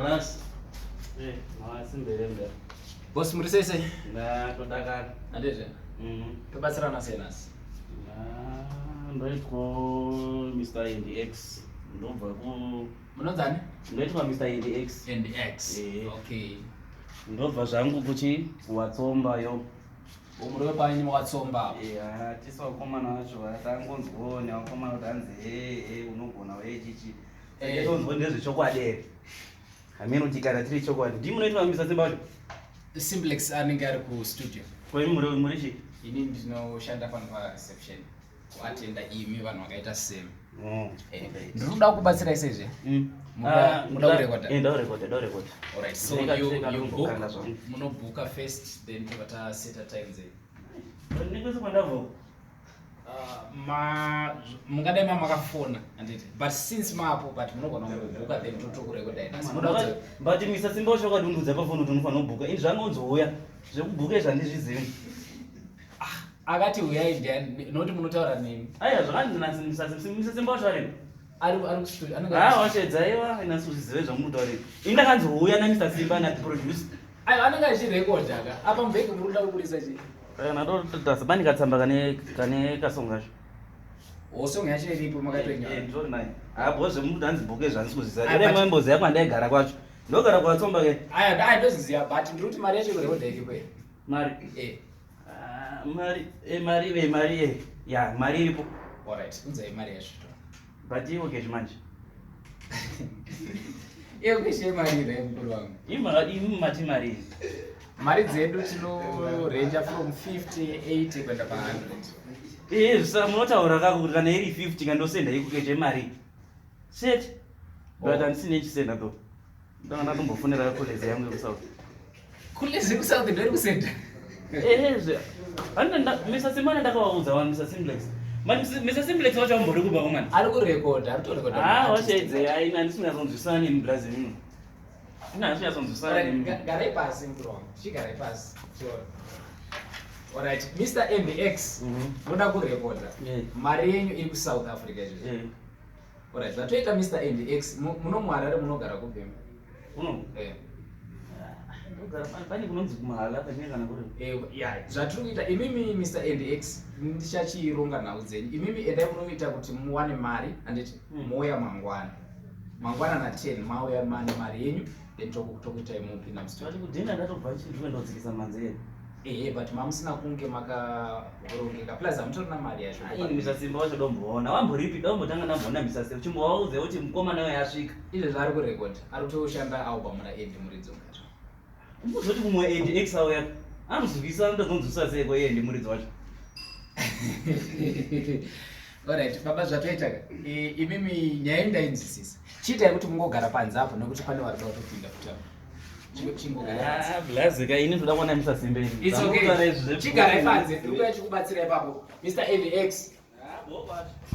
Ras. Mawasimbelembele. Boss murisese? Ndakudakara. Andete? Tobatsirana senas. Ndoitwa Mr. NDX. Ndobva ku Munonzani? Ndoitwa Mr. NDX. NDX. Okay. Ndobva zvangu kuchi watsomba yo. Umuri wepanyi mwatsomba. Tisakomana wacho vatangonzwoni wakomana kuti hanzi unogona wechichi. Tonzwa ndezvechokwadi. Hameno kuti kana tiri chokwadi. Ndimi munoitwa Mr. Simba wacho. Cymplex anenge ari ku studio. Kwa muri chi? Ini ndinoshanda pano pa reception. Kuatenda imi vanhu vakaita same. Ndinoda kubatsira isezve. Muda kurekoda. Ndarekoda. Alright. So you book first then vata set a time there. Ndikuzi kwandavo. Mungadai makafona anditi. But since mapo but munogona kubuka then totokurekoda ina. But Mr. Simba wacho kadundudza pafoni kuti unofanira kubuka. Ini zvangonzouya. Zvekubuka zvandizvizivi. Akati uyai ndiani noti munotaura nemi. Aya zvakanzi Mr. Simba wacho ari. Ari kustudio. Wachedzaiwa ina suzvizive zvamunotaura. Ndakanzi uya naMr. Simba naProducer. Ayo anenge achirekoda aka. Apa mbeki munoda kuburisa chi. Kana tasabani katsamba kane kasonga zvo. Osonga yacho iripo makatonya. Ndori naye. Abo zvemuti hanzi buke zvansikuziza. Ere mwembozi yako andaigara kwacho. Ndogara kwatsomba ke. Aya ndoziziya but ndiri mari yacho kurekoda iripo. Mari. Mari. Ya, mari iripo. Alright, unzai mari yacho. But iwo ke manje. Iyo keshe mari ire mkuru wangu. Imi mati mari. Mari dzedu tino range from 50, 80 kwenda pa 100. Saka munotaura kako kuti kana iri 50 kandosenda ikukeche mari. Set. But handisine chisenda to. Ndanga ndatombofonera kolezi yangu yekusouth. Kolezi kusouth ndiri kusenda. Mr. Simba ndakawaudza vanhu Mr. Cymplex. Mr. Cymplex wacho ambori kuba umani. Ari kurekoda, ari kurekoda. Wachedze aina ndisinazonzwisana nemi Brazil muno. Ndinazvinazonzwisana nemi. Garai pasi mkuru. Chigarai pasi. Alright, Mr. NDX. Munoda kurekoda. Mari yenyu iri ku South Africa izvo. Alright, zvatoita Mr. NDX munomwara munogara kupemba. Uno? Pani kunonzi kumahala pane kana kuri. Zvatiri kuita imimi Mr. NDX ndichachironga nhau dzenyu. Imimi endai munoita kuti muwane mari anditi moya mangwana. Mangwana na 10 mauya mari yenyu then tokuitai mupinda mustudio. Ati kudhena ndatobva chindwe ndodzikisa manzeri. But mamusina kunge makarongeka plus amutorina mari yacho. Ini Mr. Simba wacho domboona. Wamboripi dombotanga ndamboona Mr. Simba. Chimbowaudze kuti mukomana wayo yasvika. Izvo zvari kurekoda. Ari kutoshanda album na Eddie muridzi ungacho. Umuzoti kumwe NDX auya. Anozvisa ndozonzwisa seko yeye ndimuridzi wacho. Alright, baba zvatoita imimi nyaya ndainzwisisa. Chiitai kuti mungogara panze apo nekuti pane vari kuda kutopinda kutaura. Blazika ini ndoda kuona Mr. Simba. It's okay. Chigarai panze, ndiri kuuya chikubatsira ipapo. Mr. NDX.